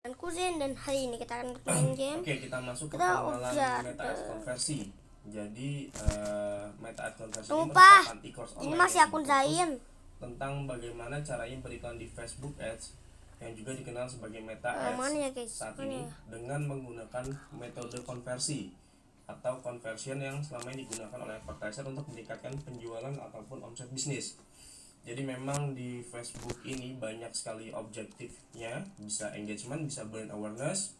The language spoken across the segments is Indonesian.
Dan Kuzen, dan hari ini kita akan main game. Oke, kita masuk ke Kita pengenalan udah meta ads konversi. Jadi meta ads konversi ini lupa, merupakan e-course ini online masih yang akun berfokus Zain. tentang bagaimana caranya beriklan di Facebook Ads yang juga dikenal sebagai meta ads Mana ya guys? saat Mana ini ya? dengan menggunakan metode konversi atau conversion yang selama ini digunakan oleh advertiser untuk meningkatkan penjualan ataupun omset bisnis. Jadi memang di Facebook ini banyak sekali objektifnya, bisa engagement, bisa brand awareness,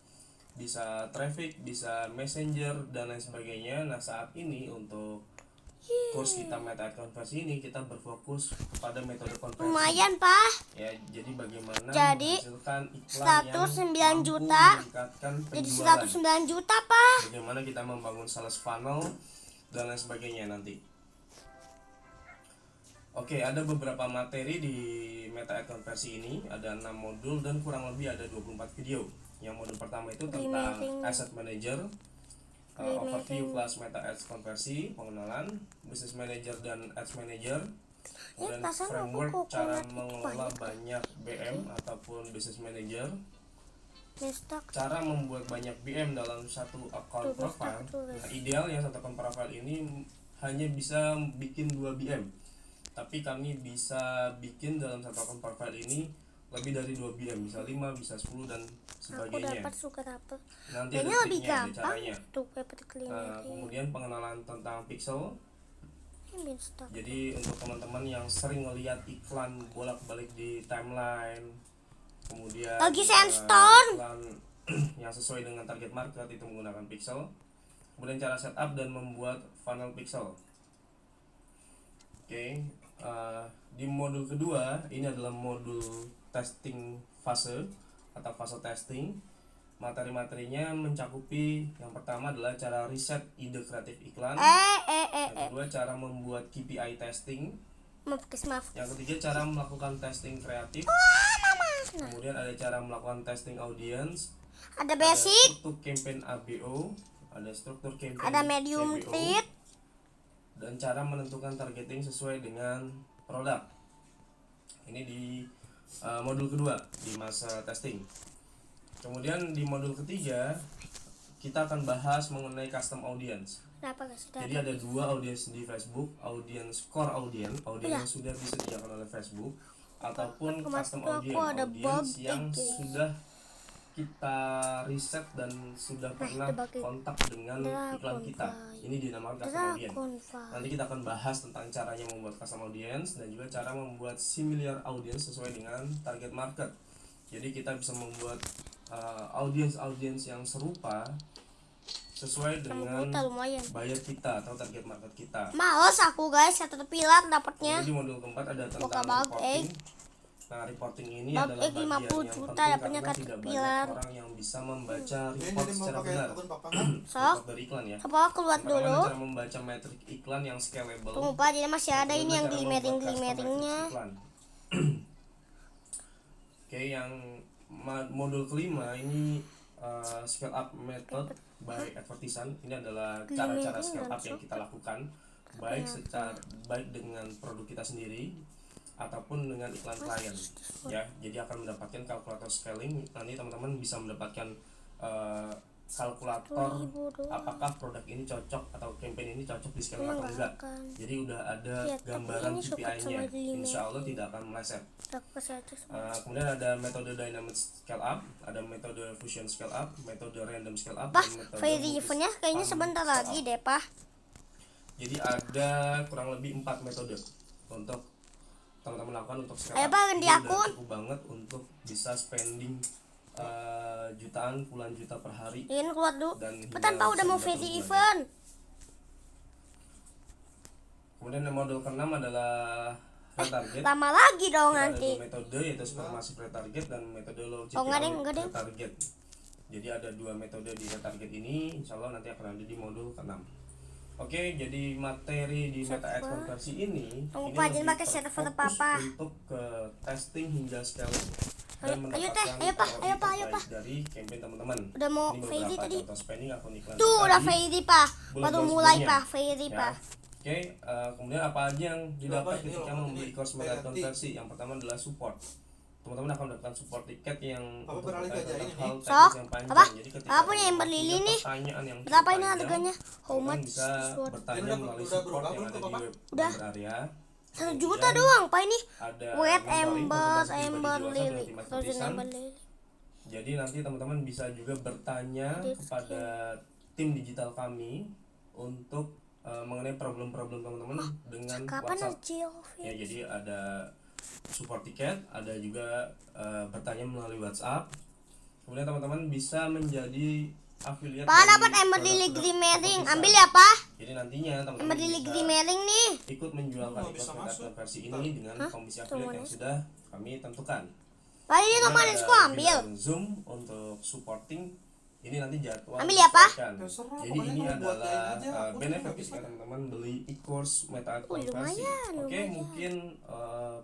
bisa traffic, bisa messenger dan lain sebagainya. Nah, saat ini untuk kurs kita meta ad konversi ini kita berfokus kepada metode konversi. Lumayan Pak. Ya, jadi bagaimana Jadi, menghasilkan iklan status yang 9 mampu juta. meningkatkan Jadi penjualan. 109 juta Pak. Bagaimana kita membangun sales funnel dan lain sebagainya nanti. Oke, ada beberapa materi di meta ad konversi ini, ada 6 modul dan kurang lebih ada 24 video. Yang modul pertama itu tentang asset manager, overview kelas meta ads konversi, pengenalan, business manager dan ads manager, kemudian framework cara mengelola banyak BM ataupun business manager, cara membuat banyak BM dalam satu account profile. Nah, idealnya satu account profile ini hanya bisa bikin 2 BM, tapi kami bisa bikin dalam satu akun profile ini lebih dari 2 BM, bisa 5, bisa 10 dan sebagainya. Nanti ada triknya, ada caranya. Kemudian pengenalan tentang pixel. Jadi untuk teman-teman yang sering melihat iklan bolak-balik di timeline, kemudian iklan yang sesuai dengan target market itu menggunakan pixel. Kemudian cara setup dan membuat funnel pixel. Oke, di modul kedua ini adalah modul testing fase atau fase testing. Materi-materinya mencakupi yang pertama adalah cara riset ide kreatif iklan, yang kedua cara membuat KPI testing, yang ketiga cara melakukan testing kreatif, kemudian ada cara melakukan testing audience, ada basic, struktur campaign ABO, ada struktur campaign ada medium CBO, fit, dan cara menentukan targeting sesuai dengan produk. Ini di modul kedua di masa testing. Kemudian di modul ketiga kita akan bahas mengenai custom audience. Jadi ada 2 audience di Facebook, audience core audience yang sudah disediakan oleh Facebook, ataupun custom audience yang sudah kita riset dan sudah pernah kontak dengan iklan kita. Ini dinamakan custom audience. Nanti kita akan bahas tentang caranya membuat custom audience dan juga cara membuat similar audience sesuai dengan target market. Jadi kita bisa membuat audience yang serupa sesuai dengan buyer kita atau target market kita. Males aku guys, Caterpillar dapatnya. Jadi modul keempat ada tentang reporting. Nah, reporting ini adalah bagian yang penting karena tidak banyak orang yang bisa membaca report secara benar. Report dari iklan ya. Apa keluar dulu? Cara membaca metrik iklan yang scalable. Tunggu Pak, jadi masih ada ini yang glimmering-glimmeringnya. Oke, yang modul kelima ini scale up method by advertising. Ini adalah cara-cara scale up yang kita lakukan baik dengan produk kita sendiri ataupun dengan iklan klien ya. Jadi akan mendapatkan kalkulator scaling. Nanti teman-teman bisa mendapatkan kalkulator apakah produk ini cocok atau campaign ini cocok di scaling atau enggak. Jadi udah ada gambaran KPI-nya. Insya Allah tidak akan meleset. Kemudian ada metode dynamic scale up, ada metode fusion scale up, metode random scale up, dan metode eventnya kayaknya sebentar lagi deh Pak. Jadi ada kurang lebih 4 metode untuk teman-teman lakukan untuk scale up. Ganti akun. Cukup banget untuk bisa spending jutaan, puluhan juta per hari. Ini keluar dulu. Petan Pak udah mau VT event. Kemudian modul ke-6 adalah retarget. Lama lagi dong nanti. Ada 2 metode yaitu supermasif retarget dan metodologi retarget. Jadi ada 2 metode di retarget ini, insya Allah nanti akan ada di modul ke-6. Oke, jadi materi di meta ads konversi ini pakai server Papa untuk ke testing hingga scaling dan ayo Pak dari campaign teman-teman. Udah mau VD tadi. Tuh udah VD Pak. Baru mulai Pak VD Pak. Oke, kemudian apa aja yang didapat ketika membeli course meta konversi? Yang pertama adalah support. teman-teman akan mendapatkan support tiket yang Apa untuk beralih berkaitan gajah dengan ini? hal Sok, teknis yang panjang. apa? Jadi ketika Apa punya teman-teman Amber Lily punya nih? pertanyaan yang cukup Berapa ini panjang, harganya? How teman-teman much bisa is worth? bertanya Udah melalui berubah support yang belum ada tuh, di Papa? web Udah. Amber Area. 1 juta doang, Pak ini. Ada Wet mentoring Amber konsultasi pribadi Amber jual Lily. dengan Frozen Tisan. Amber Lily. Jadi nanti teman-teman bisa juga bertanya This kepada tim digital kami untuk mengenai problem-problem teman-teman dengan Kapan WhatsApp. Geofi? Ya, jadi ada support tiket, ada juga bertanya melalui WhatsApp. Kemudian teman-teman bisa menjadi afiliat. Pak dapat Amber Lily Glimmering. Ambil ya, Pak. Jadi nantinya Amber teman-teman Lily bisa Glimmering nih. ikut menjualkan Oh, bisa e-commerce masuk. versi ini dengan komisi affiliate yang sudah kami tentukan. Pak ini Kemudian nomor ada aku ambil. bilang Zoom untuk supporting. Ini nanti jadwal Ambil ya, Pak? disesuaikan. Terserah, Jadi pokoknya ini kamu buat adalah lain aja, aku benefit nggak ketika bisa. teman-teman beli e-course Meta Conversi. lumayan, Oke, lumayan. mungkin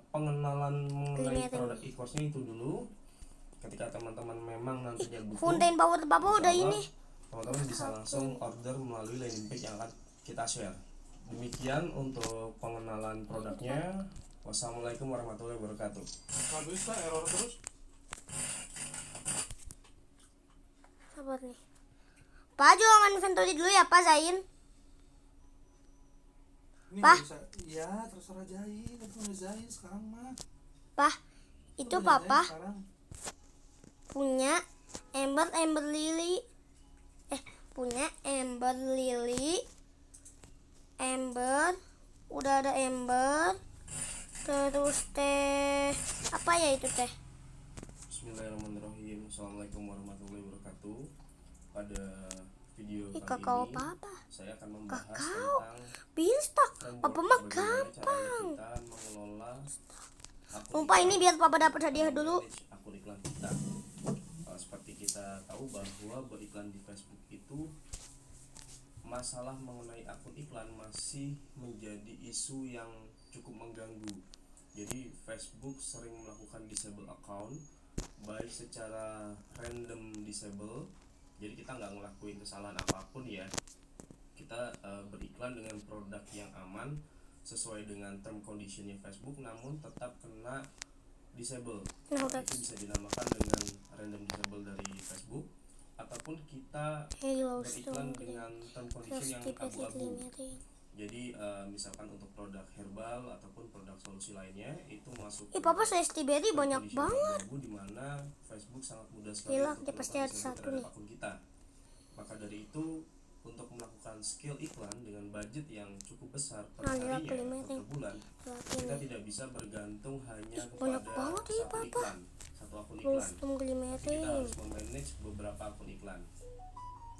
pengenalan mengenai Glimmering. produk e-course-nya itu dulu. Ketika teman-teman memang nantinya butuh, Fountain power Papa udah insya Allah, ini. teman-teman bisa langsung order melalui landing page yang akan kita share. Demikian untuk pengenalan produknya. Wassalamualaikum warahmatullahi wabarakatuh. Nggak bisa, error terus. Sabar nih. Pak jualan inventory dulu ya, Pak Zain. Ini Pak? nggak bisa. Iya, terserah Zain. Itu udah Zain sekarang mah. Pak, itu Udah Papa Zain sekarang. punya Amber Lily. Punya Amber Lily. Amber, udah ada Amber. Terus teh apa ya itu teh? Bismillahirrahmanirrahim. Assalamualaikum warahmatullahi wabarakatuh. Pada video kali Kakao ini Papa. saya akan membahas Kakao. tentang Binstak. framework Papa mah bagaimana gampang. caranya kita mengelola akun Lupa ini iklan biar Papa dapat dan hadiah dulu. manage akun iklan kita. Seperti kita tahu bahwa beriklan di Facebook itu masalah mengenai akun iklan masih menjadi isu yang cukup mengganggu. Jadi Facebook sering melakukan disable account, baik secara random disable. Jadi kita nggak ngelakuin kesalahan apapun ya. Kita beriklan dengan produk yang aman sesuai dengan term conditionnya Facebook, namun tetap kena disable. Itu bisa dinamakan dengan random disable dari Facebook, ataupun kita beriklan dengan term condition yang abu-abu. Jadi misalkan untuk produk herbal ataupun produk solusi lainnya itu masuk Papa Strawberry banyak banget. di mana Facebook sangat mudah sekali Gila, untuk dia pasti melakukan ada disable satu terhadap nih. akun kita. Maka dari itu untuk melakukan skill iklan dengan budget yang cukup besar per Nah, gila, harinya Glimmering. atau per bulan, kita tidak bisa bergantung hanya banyak kepada banget ini, satu Papa. iklan, satu akun iklan. Custom Glimmering. Kita harus memanage beberapa akun iklan.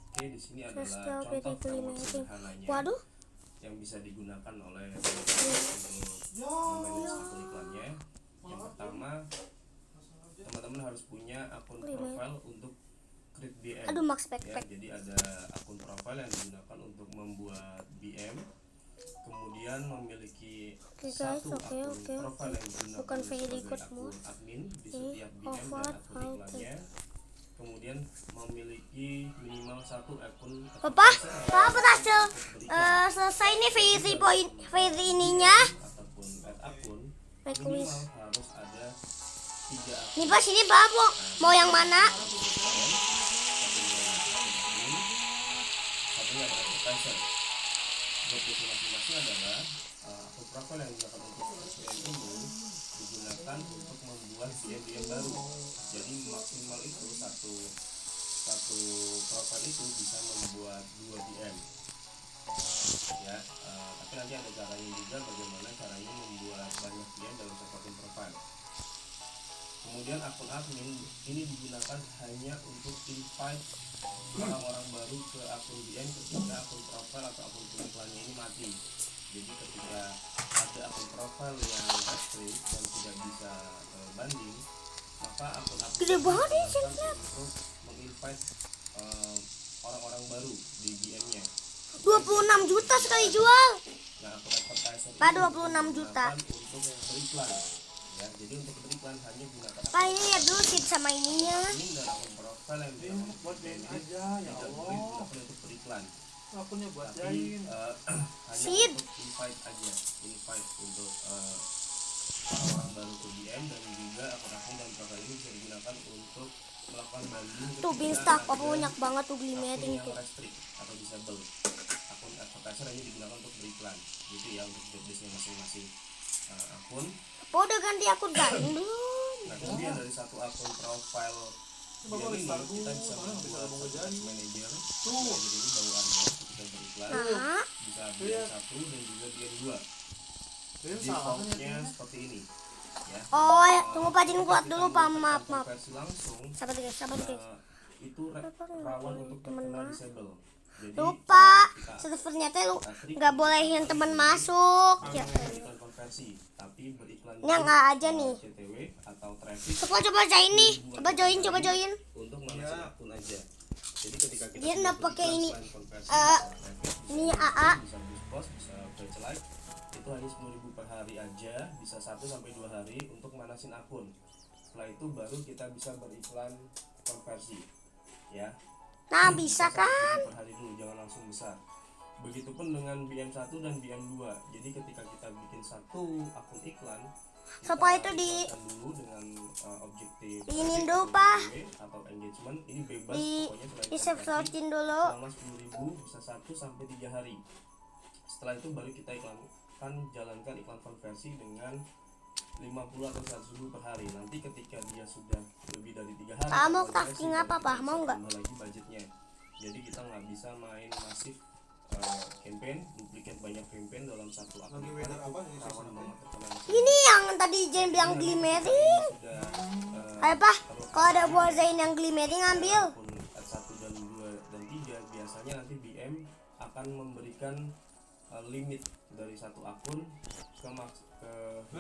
Oke, di sini adalah Strawberry contoh framework Glimmering. sederhananya Waduh, yang bisa digunakan oleh teman-teman untuk memanage akun iklannya. Yang pertama, teman-teman harus punya akun profile untuk create BM. aduh Max Ya, Backpack. jadi ada akun profile yang digunakan untuk membuat BM. Kemudian memiliki Oke, guys, satu oke, akun oke. profile yang digunakan Bukan very sebagai good akun mood. admin di setiap BM dan Forward, akun how to- iklannya. Kemudian memiliki minimal satu akun Papa, advertiser Papa berhasil untuk beriklan. selesai nih very ininya. Ataupun add akun Back minimal list. harus ada 3 akun. Nih Pak sini Pak mau yang mana? Satunya adalah advertiser. Job desk masing-masing adalah akun profile yang digunakan untuk SPM ini digunakan untuk membuat BM baru. Jadi maksimal itu satu profile itu bisa membuat 2 BM. Ya, tapi nanti ada caranya juga bagaimana caranya membuat banyak BM dalam satu akun profile. Kemudian akun admin ini digunakan hanya untuk invite orang-orang baru ke akun BM ketika akun profile atau akun iklannya ini mati. Jadi ketika ada akun profile yang restrict dan tidak bisa banding, maka akun admin Gede banget ini digunakan untuk menginvite orang-orang baru di BM-nya. 26 juta sekali jual. Nah, akun advertiser Pak, ini 26 juta. digunakan untuk beriklan. Ya, jadi untuk beriklan hanya gunakan Pak ini lihat dulu sih sama ininya. ini dan akun profile yang Ini buat Zain aja, ya tidak boleh Allah. digunakan untuk beriklan, Akunnya buat tapi Zain. hanya Sid. untuk invite aja, invite untuk orang baru ke BM, dan juga akun dan profil ini bisa digunakan untuk melakukan banding Tuh ketika Binstak ada banyak banget tuh akun glimmering yang tuh. restrict atau disable. Akun advertiser hanya digunakan untuk beriklan gitu ya, untuk job desk-nya masing-masing akun. Apa udah ganti akun Zain belum? Nah kemudian dari satu akun profile BM ini kita bisa membuat ads manager. Nah, jadi ini bawaannya ketika beriklan Nah, bisa BM 1 dan juga BM 2. Dia salah Defaultnya seperti ini ya. oh ya, tunggu Pak Jin kuat Ketika dulu Pak, melakukan maaf. konversi langsung, Sabar guys. itu rawan untuk terkena disable. Jadi Lupa, kita servernya teh lu nggak bolehin teman masuk. Ya. iklan konversi, tapi beriklan Ini nggak aja nih. CTW atau traffic Coba Zain nih. Coba join. untuk manasin akun aja. Jadi ketika kita Dia sudah nggak pakai beriklan ini. selain konversi, bisa traffic, Ini bisa AA. bisa boost post, bisa page like, itu hanya 10.000 per hari aja, bisa 1 sampai 2 hari untuk manasin akun. Setelah itu baru kita bisa beriklan konversi ya. Nah, bisa kan? Per hari dulu, jangan langsung besar. Begitupun dengan BM1 dan BM2. Jadi ketika kita bikin satu akun iklan, Sopo itu di iklankan dulu dengan objektif diinin dulu Pak. atau engagement. Ini bebas Di pokoknya selain di konversi, searchin dulu. selama 10.000 bisa 1 sampai 3 hari. Setelah itu baru kita jalankan iklan konversi dengan 50 atau 100.000 per hari. Nanti ketika dia sudah lebih dari 3 hari, Mau konversi, tasking apa, baru Pak? kita Mau bisa nggak? tambah lagi budgetnya. Jadi kita nggak bisa main masif campaign, duplikat banyak campaign dalam satu akun. Lagi weather apa ini Rawan sih? banget terkena disable. Ini yang tadi Zain bilang glimmering. Sudah Ayo Pak, kalau ada buah Zain yang glimmering ambil. akun Ad1 dan 2 dan 3 biasanya nanti BM akan memberikan limit dari satu akun ke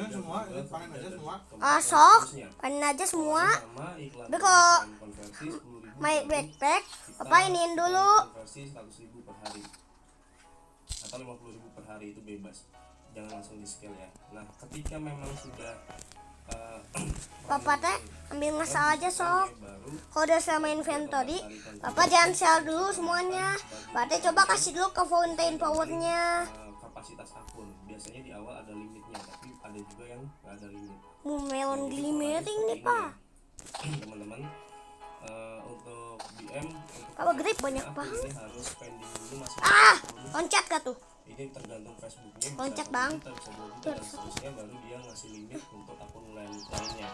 semua, panen aja semua. Sok, panen aja semua. Tapi kalau main backpack, apa iniin dulu. Konversi 100.000 per hari atau 50.000 per hari, itu bebas, jangan langsung di scale ya. Nah ketika memang sudah Papa teh ambil ngesal aja sok. Kalau udah sama inventory, Papa jangan sell dulu semuanya. Papa coba kasih dulu ke fountain powernya. kapasitas akun biasanya di awal ada limitnya, tapi ada juga yang nggak ada limit. Melon glimmering nih Pak. Teman-teman, untuk BM untuk Apa grip banyak akun banget. ini harus spending dulu masih Loncat gak tuh? ini tergantung Facebooknya, bisa Loncat, 1 Bang. juta, bisa 2 juta dan seterusnya, baru dia ngasih limit untuk akun lainnya.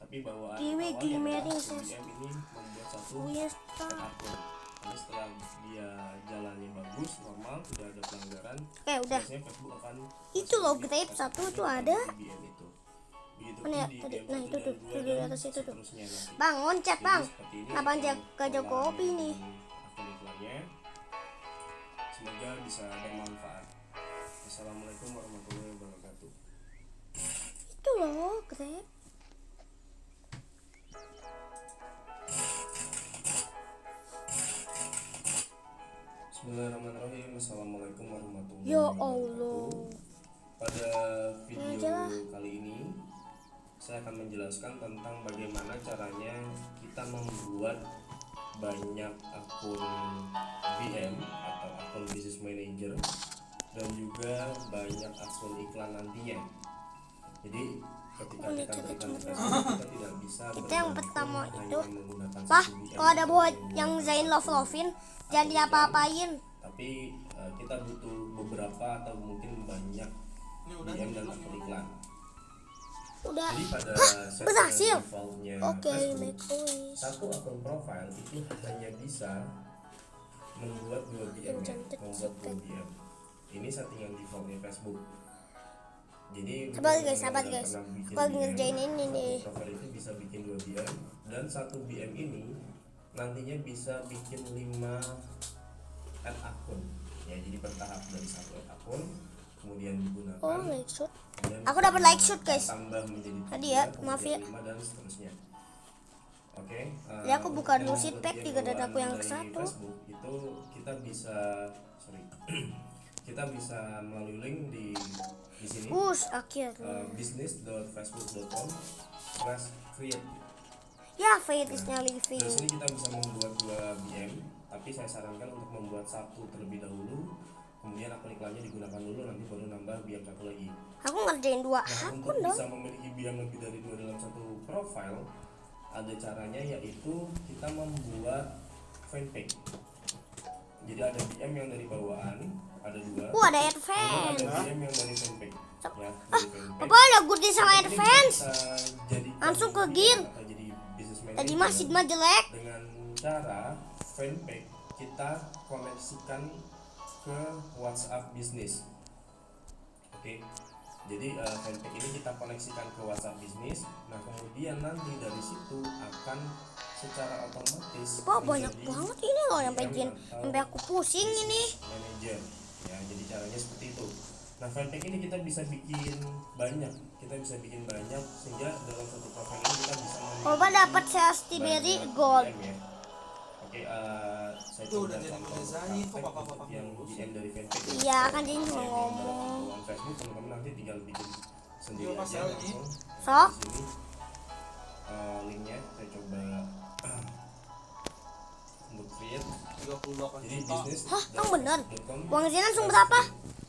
Tapi bawaan Kiwi awalnya glimmering, adalah sis. BM ini membuat satu Yes, set akun. Lalu setelah dia jalannya bagus, normal, tidak ada pelanggaran, Oke udah. biasanya Facebook akan Itu loh grape satu tuh ada. di BM itu. Begitu Mana ya di tadi? BM Nah, 1 itu dan tuh, 2 tuh di dan atas itu tuh. seterusnya nanti. Bang, loncat Jadi Bang. seperti ini Kenapa untuk gajah kopi nih? akun iklannya. Semoga bisa bermanfaat. Assalamualaikum warahmatullahi wabarakatuh. Itu loh grape. Bismillahirrahmanirrahim. Assalamualaikum warahmatullahi Ya wabarakatuh. Allah. Pada video Ini aja lah. kali ini saya akan menjelaskan tentang bagaimana caranya kita membuat banyak akun BM atau akun business manager dan juga banyak akun iklan nantinya. Jadi ketika kita berikan ke Facebook, kita tidak bisa Itu yang bergantung pertama hanya itu. menggunakan Pak, satu BM kalau ada buah atau yang Zain love-lovein, jangan diapa-apain. tapi kita butuh beberapa atau mungkin banyak Ini udah BM dan akun iklan. Udah. Jadi pada berhasil. settingan defaultnya Oke, Facebook, make wish. satu akun profile itu hanya bisa membuat 2 BM, ya, Cantik, membuat 2 cantik. BM. Ini settingan defaultnya Facebook. Jadi Sabar untuk guys, yang sabar udah guys. pernah bikin Aku lagi BM, ngerjain ini satu nih. profile itu bisa bikin 2 BM, dan 1 BM ini nantinya bisa bikin 5 ad akun. Ya, jadi bertahap dari 1 ad akun kemudian digunakan. Oh, like shoot. Dan Aku dapat like shoot, guys. tambah menjadi Tadi 3, ya, kemudian maaf ya. 5 dan seterusnya. Oke. Ya, aku buka dulu untuk sheet pack yang 3 dan aku yang dari ke-1. Facebook itu kita bisa kita bisa melalui link di sini. Akhirnya. business.facebook.com/create. Ya, Fairisnya Dari living. sini kita bisa membuat 2 BM, tapi saya sarankan untuk membuat 1 terlebih dahulu kemudian akun iklannya digunakan dulu, nanti baru nambah BM satu lagi. Aku ngerjain 2 Nah, akun untuk dong. bisa memiliki BM lebih dari 2 dalam satu profil, ada caranya, yaitu kita membuat fanpage. Jadi ada BM yang dari bawaan, ada 2. Ada Kemudian advance. ada BM yang dari fanpage. Ya, dari fanpage. Papa udah good sama Ini advance. bisa jadikan Langsung ke BM gear. atau jadi business Tadi manager masih mah jelek. dengan cara fanpage kita koneksikan ke WhatsApp bisnis. Oke. Jadi fanpage ini kita koneksikan ke WhatsApp bisnis. Nah, kemudian nanti dari situ akan secara otomatis Wah, banyak menjadi banget ini loh yang BM bikin atau sampai aku pusing ini. manager. Ya, jadi caranya seperti itu. Nah, fanpage ini kita bisa bikin banyak. Sehingga dalam satu profil ini kita bisa memiliki Papa dapat Strawberry banyak Gold. BM ya. Oke, saya Itu coba udah jadi contoh ngedesain kok, praktek Papa untuk yang ngurus. BM dari fanpage. Iya, kan dia BM cuma yang ngomong. dalam Facebook, teman-teman nanti tinggal bikin sendiri Iya, Mas, aja ini. langsung. Sok. Di sini linknya saya coba untuk create. 38 Jadi juta. bisnis. Hah, yang bener? Uang Zina langsung berapa?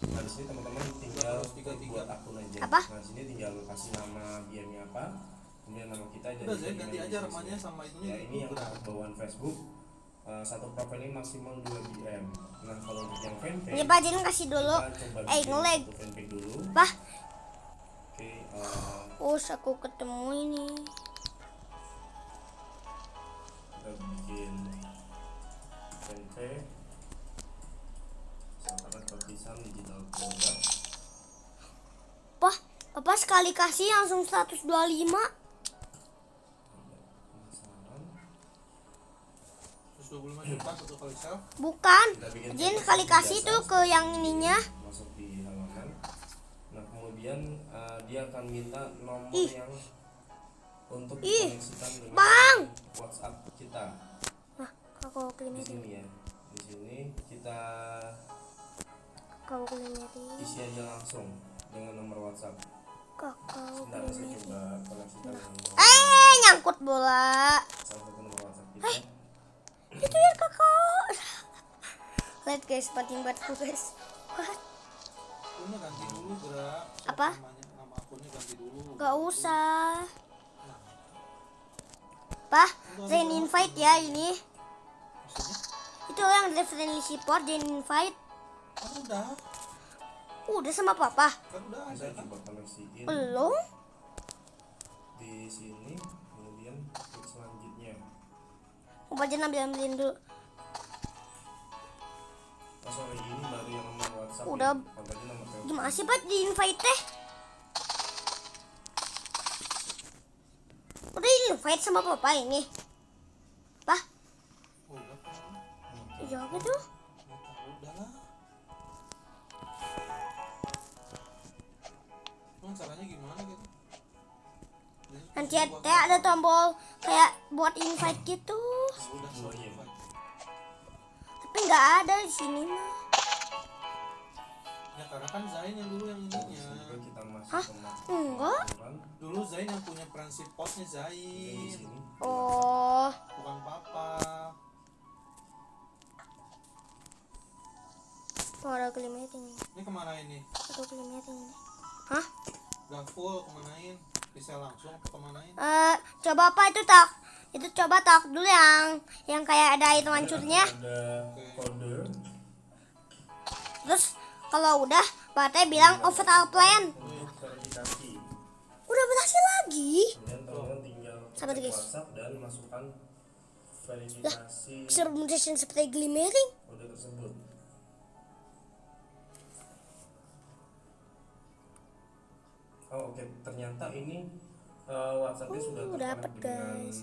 Nah, di sini teman-teman tinggal 333. buat akun aja. Apa? Nah, di sini tinggal kasih nama BM-nya apa, kemudian nama kita Udah jadi Zain, ganti email aja bisnisnya. namanya sama itunya. Ya, ini yang bawaan Facebook. Satu profil ini maksimal 2 BM. Nah, kalau untuk yang fanpage, Ini Pak Jin kasih dulu. kita coba bikin Ngelag. satu fanpage dulu. Pak, Oke, aku ketemu ini. kita bikin fanpage. Misalkan Perpisahan Digital Product. Pak, Papa sekali kasih langsung 125. Penasaran? 125 juta satu kali sel. Bukan. Kita bikin Jin fanpage sekali kasih biasa, tuh ke yang ininya. masuk di halaman. Nah, kemudian dia akan minta nomor Ih. yang untuk Ih, dikoneksikan dengan Bang. WhatsApp kita. Nah, aku Di kelimetin. sini ya. Di sini kita Kau kelimetin. isi aja langsung dengan nomor WhatsApp. Kakak Sebentar, saya kelimetin. coba koneksikan dengan nomor Nyangkut bola. salah satu nomor WhatsApp kita. Itu ya kakak. Lihat guys, pating buatku guys. What? Akunnya ganti dulu gerak. Apa? Nama akunnya ganti dulu. Gak usah. Pak, Zain invite ya ini. Maksudnya? Itu yang dari friendly support, Zain invite. Kan udah. Udah sama papa. Kan udah ada Saya kan. coba koneksiin Belum? di sini, kemudian klik selanjutnya. Papa Jan ambilin dulu. Oh, sorry, ini baru yang nomor WhatsApp. Udah. Ya. Kalau tadi nomor telepon. Gimana sih Pak di invite teh? Udah di invite sama papa ini. Pak, Udah kan. iya gitu. Udah lah. Emang caranya gimana gitu? Nanti ada tombol kayak buat invite gitu. Udah Oh, iya. Tapi nggak ada di sini mah. Ya karena kan Zain yang dulu yang Terus ininya. juga kita masuk Hah? ke Enggak. aturan. Dulu Zain yang punya prinsip postnya Di Zain, sini. Oh, bukan papa. mau ada kelimetin ini. Ini kemana ini? Aku kelimetin ini. Hah? Gak full kemanain? Bisa langsung apa kemanain? Coba apa itu tak? Itu coba tak dulu yang kayak ada itu hancurnya. Ada kode Terus kalau udah, Pak bilang overall plan. untuk verifikasi. Udah berhasil lagi. Kemudian teman-teman tinggal Sabar, cek guys. WhatsApp dan masukkan verifikasi Kesermudahan seperti glimmering. kode tersebut. Oh, oke, ternyata ini WhatsAppnya sudah dapet, terkonek dengan guys.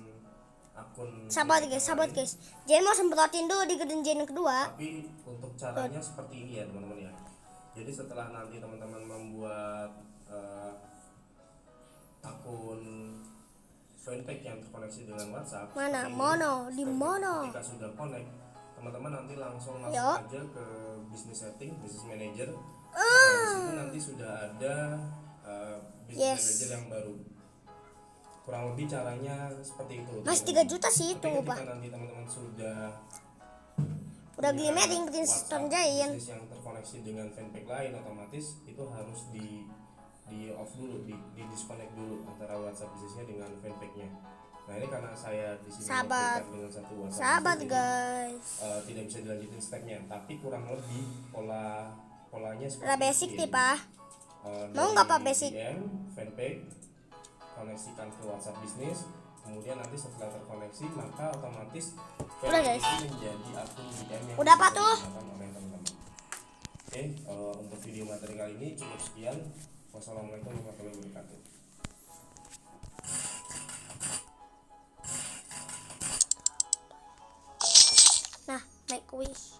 akun Sabar yang guys, sabar lain. guys. Jadi mau semprotin dulu di Gen yang kedua. Tapi untuk caranya seperti ini ya teman-teman ya. Jadi setelah nanti teman-teman membuat akun fanpage yang terkoneksi dengan WhatsApp. Mana? seperti ini, Mono? Di mono? Ketika sudah connect, teman-teman nanti langsung masuk Yo. aja ke business setting, business manager. Nah, di situ nanti sudah ada business Yes. manager yang baru. Kurang lebih caranya seperti itu. Mas teman-teman. 3 juta sih itu, Tapi ketika Pak. nanti teman-teman sudah Udah dengan glimmering Prince WhatsApp Tonjain. bisnis yang terkoneksi dengan fanpage lain, otomatis itu harus di off dulu, di disconnect dulu antara WhatsApp bisnisnya dengan fanpage-nya. Nah ini karena saya di sini Sahabat. membuka dengan satu WhatsApp Sahabat bisnis, guys. jadi, tidak bisa dilanjutin stepnya, tapi kurang lebih polanya seperti Udah basic ini. nih Pak. Mau Dari nggak Pak basic? DM, fanpage, koneksikan ke WhatsApp bisnis, kemudian nanti setelah terkoneksi maka otomatis Udah, guys. fanpage menjadi akun DM yang Udah, bisa Pak, tuh. digunakan oleh teman-teman. Oke, untuk video materi kali ini cukup sekian. Wassalamualaikum warahmatullahi wabarakatuh. Nah, make wish.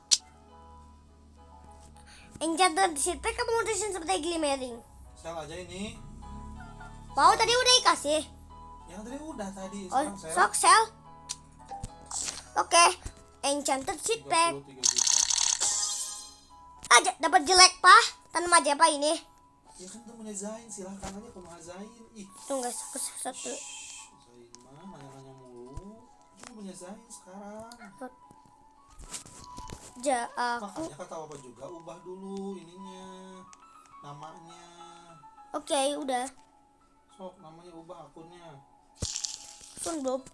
Enchanted Seed Pack kamu mutusin seperti glimmering. Sel aja ini. Wow, tadi udah dikasih. Yang tadi udah tadi. Oh, Sekarang sel. sok sel. Oke, Enchanted Seed Pack. 33 juta. Aja dapat jelek Pak. Tanam aja Pak ini. Ya kan temennya Zain, silahkan aja ke Zain. Ih, Tuh guys, aku satu. Zain mah nanya-nanya mulu. Itu temennya Zain sekarang. Aku. Makanya kata Bapak juga ubah dulu ininya, namanya. Oke, udah. Sok namanya ubah akunnya. Sun Bob.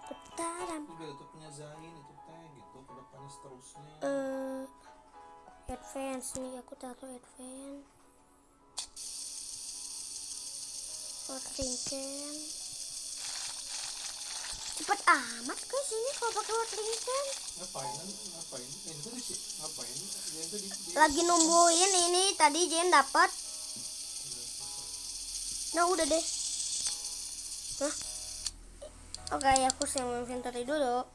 Putaran. Itu biar itu punya Zain itu teh gitu ke depannya seterusnya. Advance nih, aku taruh advance. Watering. Cepet amat guys ini kalau pakai watering can. Ngapain? Ini tuh ngapain? Dia itu di Lagi nungguin ini tadi Jen dapat. Nah udah deh. Nah. Oke, aku save inventory dulu.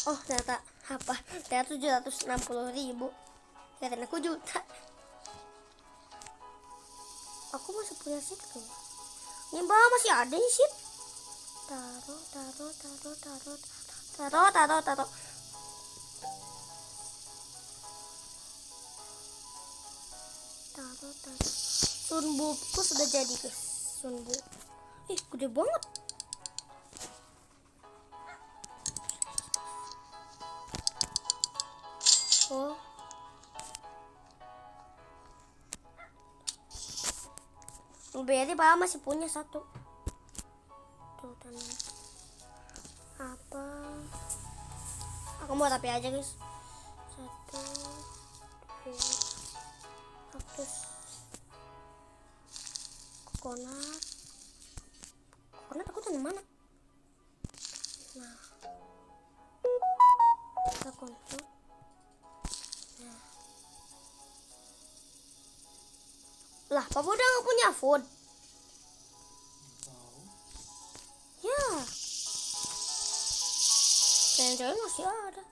Oh ternyata apa? Ternyata 760.000. Ternyata aku juta. Aku masih punya seed tuh. Ini bawah masih ada nih seed. Taruh. Sunbubku sudah jadi guys. Sunbub. Gede banget. Oh. Berarti Pak masih punya satu. Tuh tanam. Apa? Aku mau tapi aja guys. 1, 2, kaktus. Kokonat aku tanam mana? Nah. Kita kontak. Lah, Papa udah gak punya food. tahu. Ya. Jangan-jangan masih ada.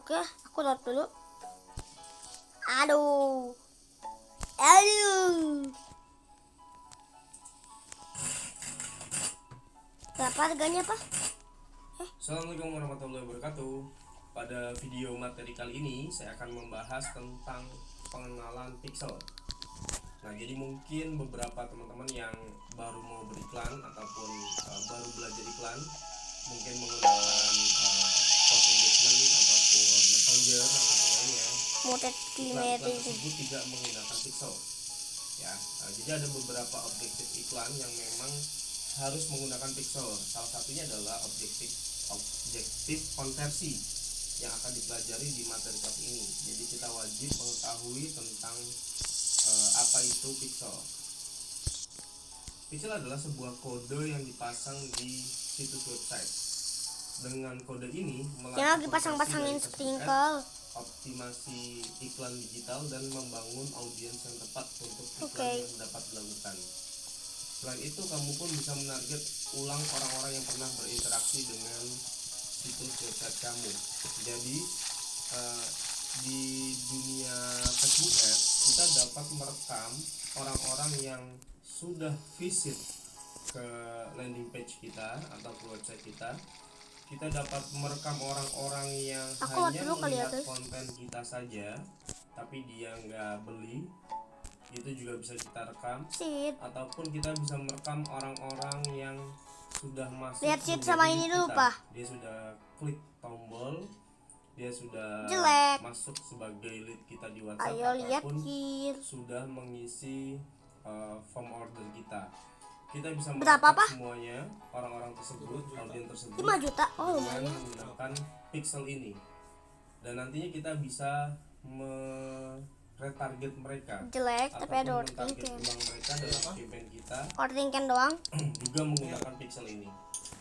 Oke, aku load dulu. Aduh. Berapa harganya, Pak? Assalamualaikum warahmatullahi wabarakatuh. Pada video materi kali ini saya akan membahas tentang pengenalan pixel. Nah, jadi mungkin beberapa teman-teman yang baru mau beriklan ataupun baru belajar iklan, mungkin menggunakan post engagement ataupun messenger ataupun lainnya, Motet iklan glimmering. tersebut tidak menggunakan pixel. Ya, jadi ada beberapa objektif iklan yang memang harus menggunakan pixel. Salah satunya adalah objektif konversi yang akan dipelajari di materi kelas ini. Jadi kita wajib mengetahui tentang apa itu pixel. Pixel adalah sebuah kode yang dipasang di situs website. Dengan kode ini Yang lagi pasang-pasangin sprinkle. optimasi iklan digital dan membangun audiens yang tepat untuk iklan Oke. yang dapat dilakukan. Selain itu, kamu pun bisa menarget ulang orang-orang yang pernah berinteraksi dengan situs website kamu. Jadi di dunia Facebook Ads kita dapat merekam orang-orang yang sudah visit ke landing page kita atau ke website kita. Kita dapat merekam orang-orang yang Aku hanya dulu kali ya, melihat guys. konten kita saja, tapi dia nggak beli. Itu juga bisa kita rekam. Seed. Ataupun kita bisa merekam orang-orang yang sudah masuk Lihat sheet di sama lead ini kita, dulu, Pak. dia sudah klik tombol, dia sudah Jelek. masuk sebagai lead kita di WhatsApp Ayo lihat ataupun kir. sudah mengisi form order kita. Kita bisa Berapa, merekam Pak? semuanya orang-orang tersebut, audiens tersebut 5 juta. Oh, dengan lumayan. menggunakan pixel ini. Dan nantinya kita bisa retarget mereka Jelek tapi ada ataupun ordering mentarget kan. ulang mereka dalam campaign kita Ordering kan doang. juga menggunakan pixel ini.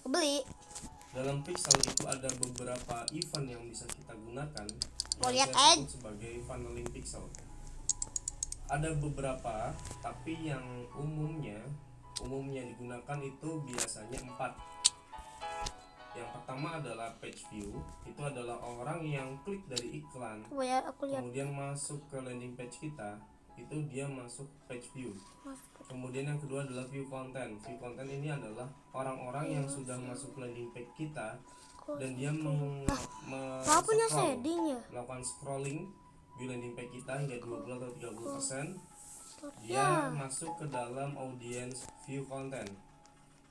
Beli. Dalam pixel itu ada beberapa event yang bisa kita gunakan Mau yang lihat saya aja. sebut sebagai funneling pixel. Ada beberapa, tapi yang umumnya digunakan itu biasanya 4. Yang pertama adalah page view, itu adalah orang yang klik dari iklan Ya, aku lihat. kemudian masuk ke landing page kita, itu dia masuk page view. Kemudian yang kedua adalah view content. View content ini adalah orang-orang yang sudah masuk ke landing page kita dan dia Apa punya scroll, shading ya? melakukan scrolling di landing page kita hingga 20 atau 30%. Ya. Dia masuk ke dalam audience view content.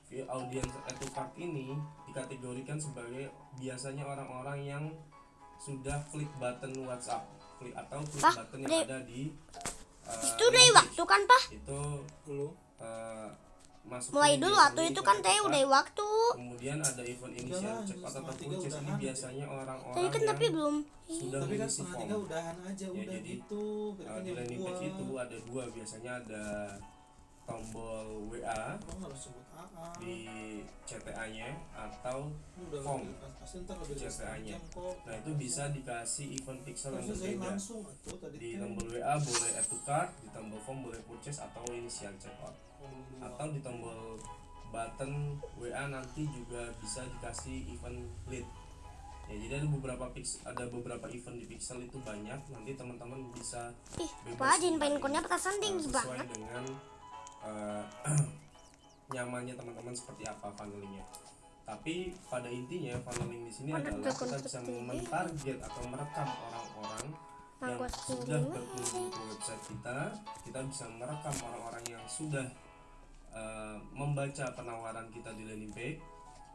View audience add to cart ini dikategorikan sebagai biasanya orang-orang yang sudah klik button WhatsApp, klik atau klik Pak, button yang ada di Itu dari waktu kan, Pak? itu Dulu. masuk Mulai ke dulu biasanya waktu itu event kan add to teh cart. udah waktu. Kemudian ada event initial Udah lah, check out setengah atau tiga purchase ini udahan. biasanya orang-orang Tadi kan yang tapi belum. sudah Tapi kan mengisi setengah form. 3 udahan aja Ya, udah jadi, gitu. Kan Di jam landing 2. page itu ada 2, biasanya ada tombol WA Kamu harus sebut AA. di CTA-nya atau Ini udah form pasti ntar lebih dari CTA-nya. jam kok. Nah itu bisa dikasih event pixel yang Harusnya saya berbeda. langsung atuh tadi Di teh. tombol WA boleh add to cart, di tombol form boleh purchase atau initial checkout, atau di tombol button WA nanti juga bisa dikasih event lead. Ya, jadi ada beberapa event di pixel itu banyak. Nanti teman-teman bisa Ih, bebas Pak, jin pilih, pengen konnya petasan tinggi sesuai banget. dengan nyamannya teman-teman seperti apa funnelingnya. Tapi pada intinya funneling di sini Mana adalah dukun kita bisa seperti ini? mentarget atau merekam orang-orang yang Mangkos sudah tinggi berkunjung ke website kita. Kita bisa merekam orang-orang yang sudah membaca penawaran kita di landing page,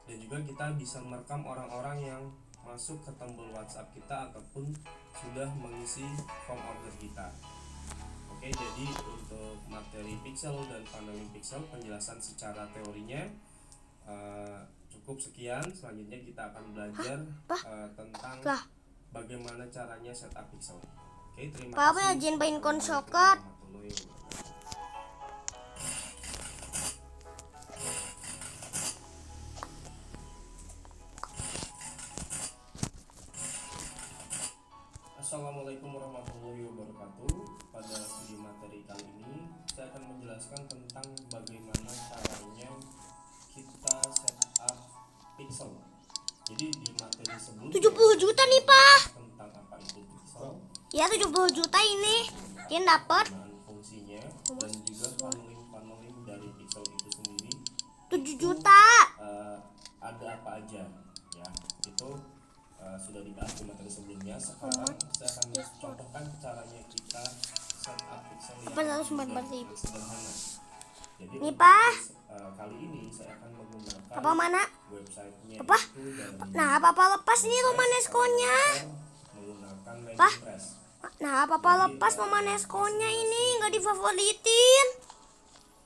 dan juga kita bisa merekam orang-orang yang masuk ke tombol WhatsApp kita ataupun sudah mengisi form order kita. Oke, jadi untuk materi pixel dan funneling pixel penjelasan secara teorinya cukup sekian. Selanjutnya kita akan belajar tentang Lah. bagaimana caranya setup pixel. Oke, terima Pak, apa kasih. ya jin pengen kon sokot? Warahmatullahi wabarakatuh. Assalamualaikum warahmatullahi wabarakatuh. Pada video materi kali ini saya akan menjelaskan tentang bagaimana caranya kita setup pixel. Jadi di materi sebelumnya 70 juta nih, Pak. tentang apa itu pixel, Ya 70 juta ini. Dia dapat penggunaan fungsinya, dan juga funneling dari pixel itu sendiri 7 juta. ada apa aja ya. Itu sudah dibahas di materi sebelumnya. Sekarang saya akan contohkan caranya kita setup pixel yang Apa harus mudah berarti? dan sederhana. Jadi Nih, untuk Pak. kali ini saya akan menggunakan Apa mana? websitenya Apa? itu dari Nah, apa lepas nih Romanesco-nya? menggunakan Pak. LandingPress. Nah, apa lepas Romanesco-nya ini nggak divavoritin?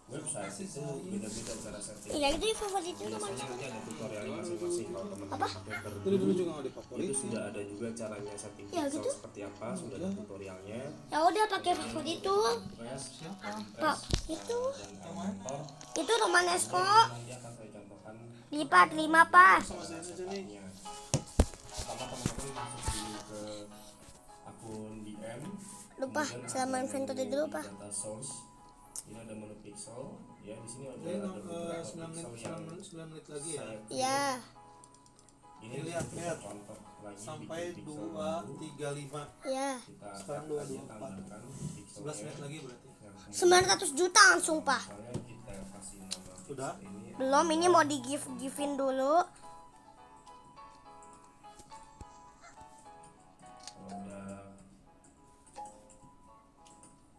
Website itu beda-beda cara setting. Iya, itu divavoritin Biasanya Romanesco. nanti ada tutorialnya masing-masing. Kalau teman-teman Apa? pakai Dulu terdulu juga nggak difavorit. itu sudah ada juga caranya setting Ya, pixel gitu. seperti apa, sudah ada tutorialnya. Ya udah pakai favorit itu. Press, Pak, itu dan Elementor. itu Romanesco. Nanti akan saya contohkan Lipat 5 pas. Sama saya aja nih. setupnya. Pertama teman-teman masuk dulu ke akun DM. Lupa, kemudian selama ada inventory menu dulu, Pak. Data source. Ini ada menu pixel. Ya, di sini ada, Jadi beberapa 9 pixel menit, yang 9 menit lagi ya. saya Ya, ini Lihat, kita lihat. contoh lagi Sampai bikin pixel 2, baru. 3, 5. ya. Kita Sekarang add 2, aja 4. tambahkan pixelnya. 11 menit lagi berarti. Yang kemudian 900 juta langsung, Pak. misalnya kita kasih nama Sudah? pixel ini Belum, ini mau di givein dulu. udah,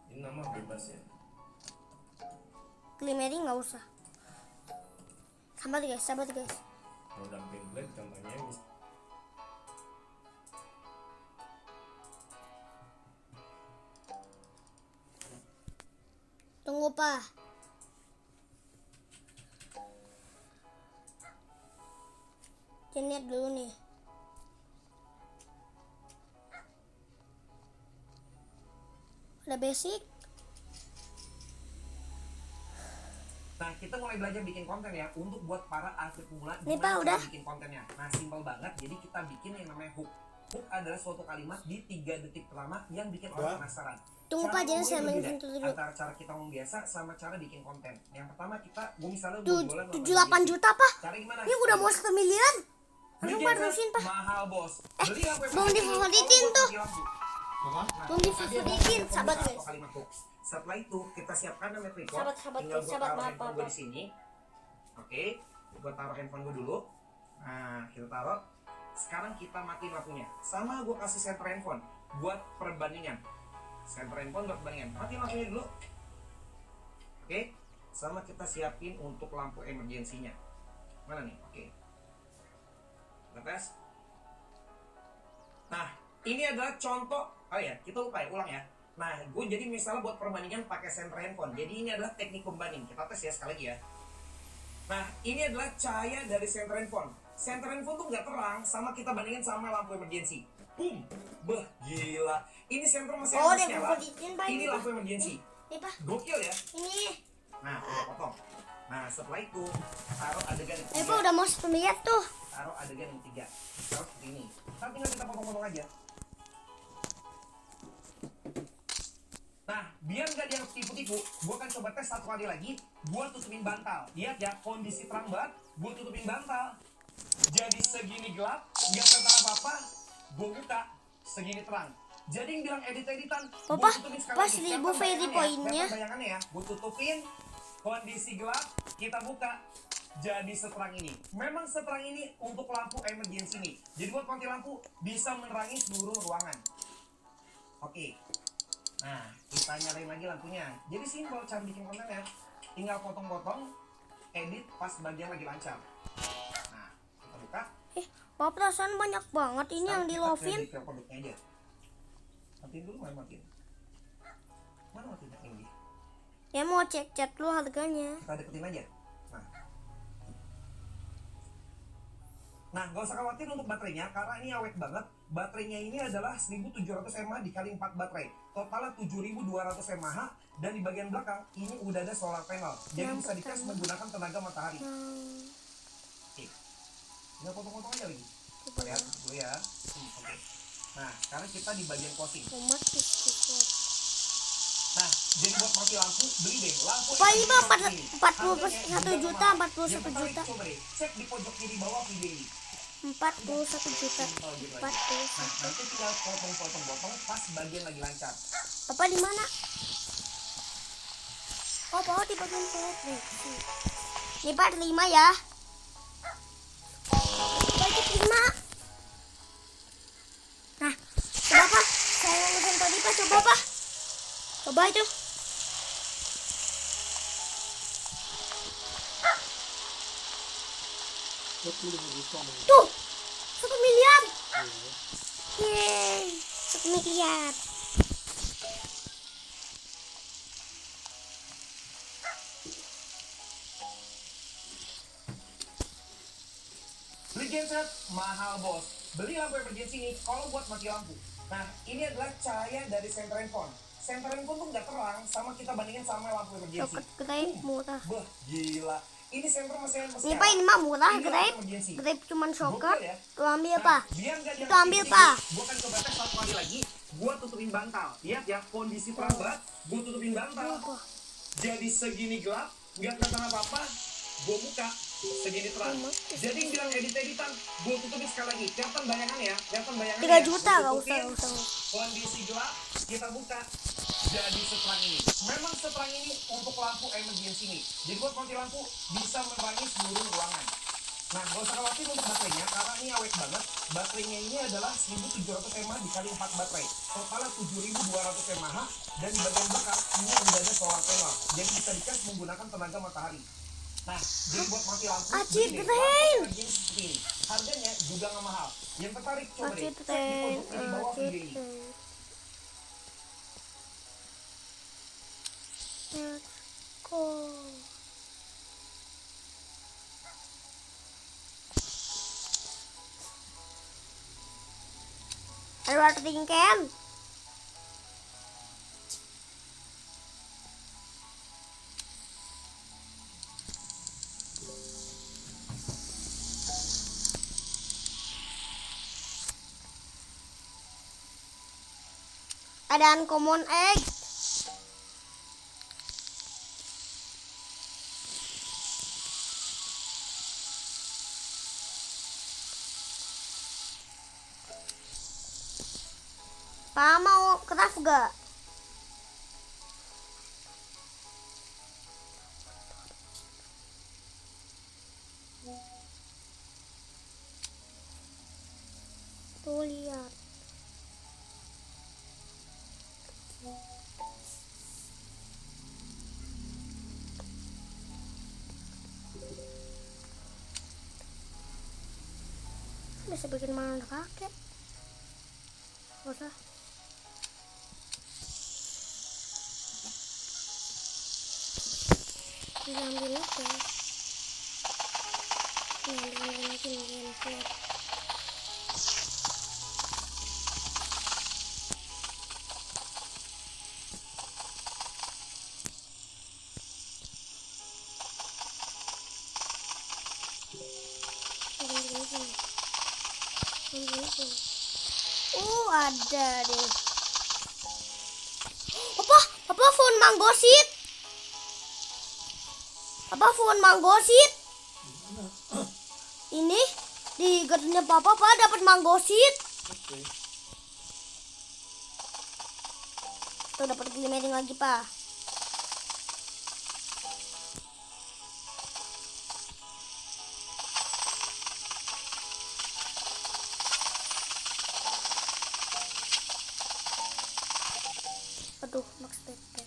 ini nama bebas ya. Glimmery nggak usah. Sabar guys, sabar guys. Kalau dumping blade contohnya Tunggu Pak. Lihat dulu nih. Udah basic. Nah, kita mulai belajar bikin konten ya untuk buat para atlet pemula. Nih, gimana Pak, cara udah. bikin kontennya. Nah, simpel banget. Jadi kita bikin yang namanya hook. Hook adalah suatu kalimat di 3 detik pertama yang bikin orang penasaran. Tunggu Cara Pak, jangan ngomongnya saya main berbeda dulu. antara cara kita ngomong biasa sama cara bikin konten. Yang pertama gue misalnya Tuh, jualan 78 juta Pak. Cara gimana? Ini udah mau 1 miliar. Beli Langsung Pak, gadget terusin Pak. mahal bos. Beli lampu yang belum pakai difavoritin lampu, tuh. pakai lampu. Apa? Nah, Belum difavoritin, sabar atau guys. kalimat hook. Setelah itu kita siapkan nama tripod. Sabar, Tinggal gue sabar, taruh maaf, handphone gue di sini. Oke, gue taruh handphone gue dulu. Nah, kita taruh. Sekarang kita matiin lampunya. Sama gue kasih center handphone buat perbandingan. Center handphone buat perbandingan. Matiin lampunya dulu. Oke, sama kita siapin untuk lampu emergensinya. Mana nih? Oke. Kita tes. Nah, ini adalah contoh. Oh ya, kita lupa ya, ulang ya. Nah, gue jadi misalnya buat perbandingan pakai center handphone. Jadi ini adalah teknik pembanding. Kita tes ya sekali lagi ya. Nah, ini adalah cahaya dari center handphone. Center handphone tuh nggak terang, sama kita bandingin sama lampu emergency. Boom, beh, gila. Ini center masih Oh, harus udah nyala. favoritin Pak. Ini lampu emergency. Nih Pak, Gokil ya. ini. Nah, udah potong. Nah, setelah itu taruh adegan yang Pak ketiga. udah mau 1 miliar tuh. Taruh adegan yang ketiga. Taruh seperti ini. Tapi tinggal kita potong-potong aja. Nah, biar nggak dia tipu-tipu, gue akan coba tes 1 kali lagi. Gue tutupin bantal. Lihat ya, kondisi terang banget. Gue tutupin bantal. Jadi segini gelap, nggak kelihatan apa-apa. Gue buka, segini terang. Jadi yang bilang edit-editan, gue Papa, tutupin sekali pas lagi. 1000 Kelihatan very bayangannya, point-nya. kelihatan bayangannya ya. Gue tutupin, kondisi gelap, kita buka. Jadi seterang ini. Memang seterang ini untuk lampu emergency nih. Jadi buat mati lampu bisa menerangi seluruh ruangan. Oke. Nah, kita nyalain lagi lampunya. Jadi simpel cara bikin kontennya. Tinggal potong-potong, edit pas bagian lagi lancar. Nah, kita buka. Pak perasaan banyak banget ini yang di lovin. Kita produknya aja. Matiin dulu, matiin. Mana matiin ini? Ya mau cek cat lu harganya. Kita deketin aja. Nah, gak usah khawatir untuk baterainya karena ini awet banget. Baterainya ini adalah 1700 mAh dikali 4 baterai. Totalnya 7200 mAh dan di bagian belakang ini udah ada solar panel. Jadi bisa dicas menggunakan tenaga matahari. Oke. Tinggal potong-potong aja lagi. Lihat dulu ya. Oke. Nah, sekarang kita di bagian closing. Nah, jadi buat mati lampu, beli deh lampu. Pak ini Pak ini. 41 juta, Yang 41 tertarik, juta. coba deh, cek di pojok kiri bawah video ini. 41 juta. Oh, gitu aja. 41. Nah, nanti tinggal potong-potong pas bagian lagi lancar. Papa di mana? Oh, Papa di bagian koleksi. Nih Pak 5 ya. Bagi 5. Nah, coba Pak. Saya ngurusin tadi Pak, coba Pak. Coba itu. Tuh, 1 miliar. Yeay, 1 miliar. Beli genset mahal bos. Beli lampu emergency ini kalau buat mati lampu. Nah, ini adalah cahaya dari center handphone. Center handphone tuh nggak terang, sama kita bandingin sama lampu emergency. Soket gede murah. Wah, gila. Ini center masih Ini Pak ini mah murah, Ini gede. lampu emergency. Gede cuman soket. Gokil ya. Tuh ambil Pak. Biar nggak Itu ambil, diaktifin, Pak. Gua akan coba tes 1 kali lagi. Gua tutupin bantal. Lihat ya, kondisi terang banget. Gua tutupin bantal. Jadi segini gelap, nggak kelihatan apa-apa. Gua buka, segini terang. Jadi yang bilang edit-editan, gua tutupin sekali lagi. Kelihatan bayangan ya, kelihatan bayangan. 3 juta Gua gak tutupin, usah. Kondisi gelap, kita buka. Jadi seterang ini. Memang seterang ini untuk lampu emergency nih. Jadi buat mati lampu bisa menerangi seluruh ruangan. Nah, gak usah khawatir untuk baterainya karena ini awet banget. Baterainya ini adalah 1700 mAh dikali 4 baterai. Totalnya 7200 mAh dan di bagian belakang ini udah ada solar panel. Jadi bisa dicas menggunakan tenaga matahari. Nah, jadi buat mati lampu, Aci beli deh train. lampu emergency seperti ini. Harganya juga nggak mahal. Yang tertarik coba deh, cek di pojok kiri bawah video ini. Let's go. Ada tingken. Ada uncommon egg. Pa mau craft gak? Tuh lihat. Bisa bikin mana kakek. Gak usah. Ambil aja. Ambil. Ada deh. Apa phone mango seed? Apa phone mango seed? Ini di gardennya papa dapat mango seed. Oke. Tuh dapat glimmering lagi pa. Aduh, max backpack.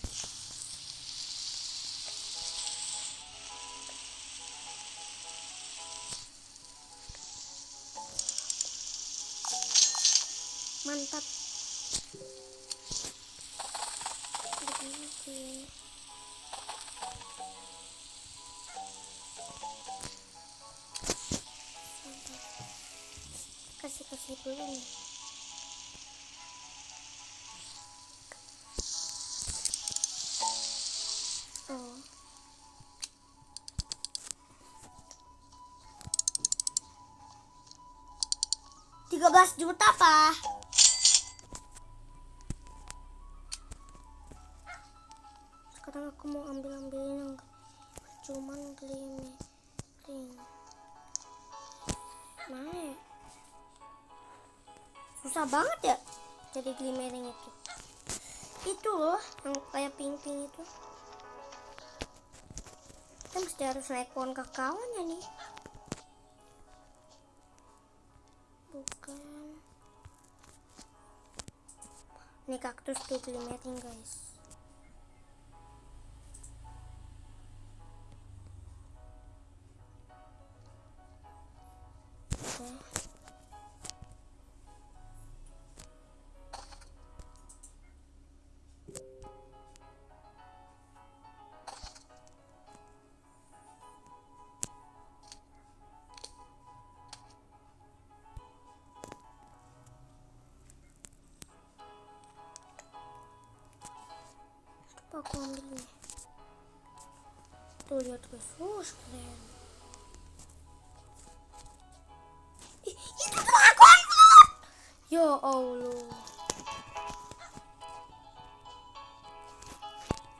Mantap. Kasih dulu nih. Oh. 13 juta pa. Sekarang aku mau ambilin yang cuman glimmering. Mana ya? Susah banget ya jadi glimmering itu. Itu loh yang kayak pink-pink itu. Kita mesti harus naik pohon kakaonya nih. Bukan. Ini kaktus tuh glimmering guys. Aku ambil nih. Tuh lihat guys, keren. Itu dragon fruit. Ya Allah.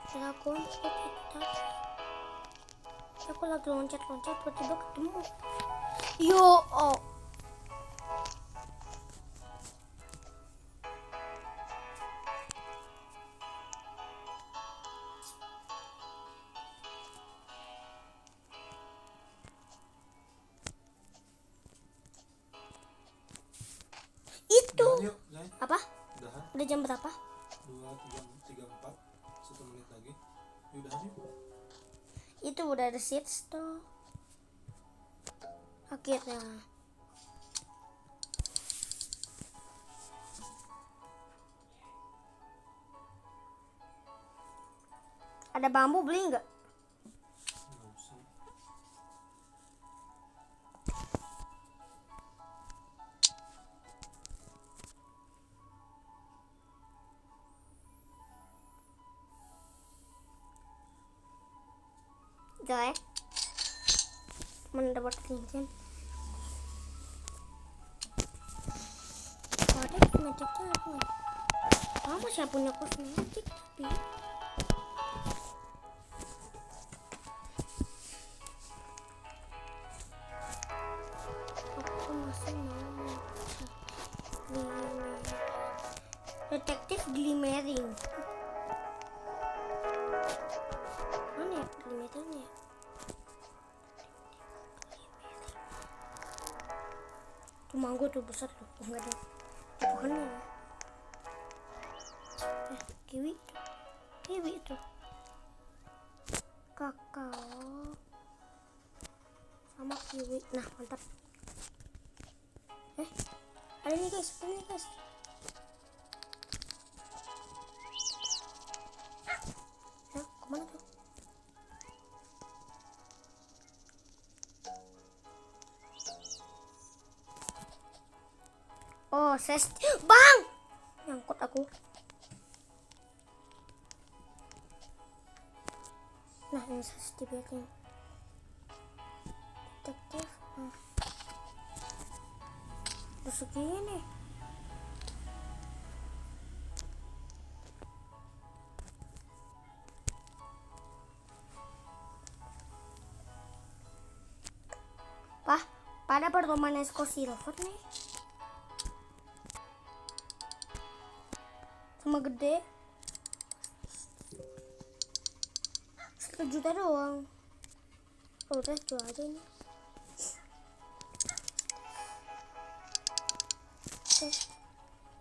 Dragon fruit itu tadi. Aku lagi loncat-loncat tiba-tiba ketemu. Yo oh. Itu Yuk, Zai. apa? Udahan. Udah jam berapa? 2, 3, 4. 1 menit lagi. Yuk, udahan yuk. Itu udah ada seeds tuh. Akhirnya. Ada bambu, beli nggak? Nggak usah. Jelek. Mana dapat cincin? Oh, ada kosmetiknya apa nggak? Kamu siapa punya kosmetik tapi aku masih mau detektif glimmering. Mana ya glimmeringnya? Tuh mangga tuh besar tuh. Oh, enggak ada di pohonnya. Kiwi tuh. Kiwi tuh. Kakao sama kiwi. Nah, mantap. Ada nih guys, ini guys. Ya, kemana tuh? Oh, bang! Nyangkut aku. Nah, ini sesti biarin. Detektif. Terus segini. Pada pertemuan Esko Silver nih. Sama gede. 1 juta doang. Udah jual aja nih.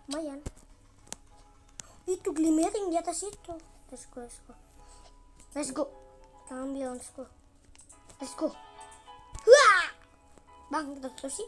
Lumayan. Itu glimmering di atas itu. Let's go. Let's go. Kita ambil, let's go. Let's go. Wah! Bang, kita terus sih.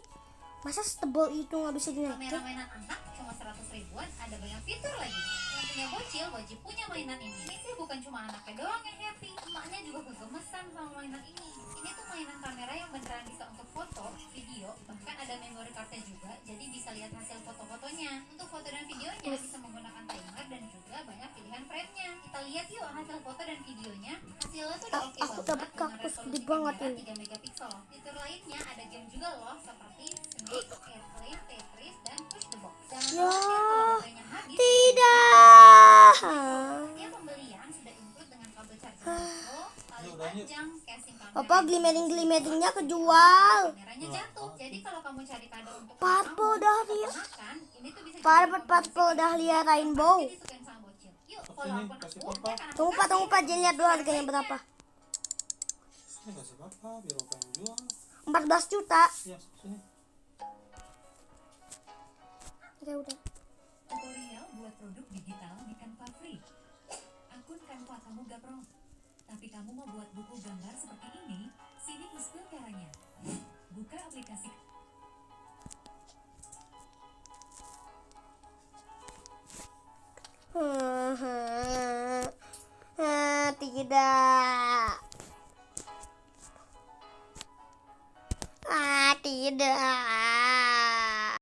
Masa setebal itu nggak bisa dinaikin? Kamera mainan anak cuma 100 ribuan, ada banyak fitur lagi. Yang punya bocil wajib punya mainan ini. Ini sih bukan cuma anaknya doang yang happy, emaknya juga kegemesan sama mainan ini. Ini tuh mainan kamera yang beneran bisa untuk foto, video, bahkan ada memory cardnya juga, jadi bisa lihat hasil foto-fotonya. Untuk foto dan videonya bisa menggunakan timer dan juga banyak pilihan frame-nya. Kita lihat yuk hasil foto dan videonya. Hasilnya tuh udah oke Aku banget dapat dengan kaktus resolusi gede banget kamera ini. 3 megapiksel. Fitur lainnya ada game juga loh, seperti Snake, Airplane, Tetris, dan Push the Box. Jangan Ya, khawatir kalau baterainya habis. tidak. Ya, pembelian sudah include dengan kabel charger GoPro, tali panjang, casing kamera. Papa glimmeringnya kejual. Kameranya jatuh. Jadi kalau kamu cari kado untuk Purple dahlia. makan, ini tuh bisa Dapat purple dahlia rainbow. jadi disukain sama bocil. Yuk, follow akun kasih aku. papa. Tunggu pak, jadi lihat dulu harganya berapa. Sini kasih papa biar papa yang jual. 14 juta. Ya, sini. Oke, udah. Tutorial buat produk digital di Canva Free. Akun Canva kamu gaprong. Tapi kamu mau buat buku gambar seperti ini? Sini install caranya. Buka aplikasi.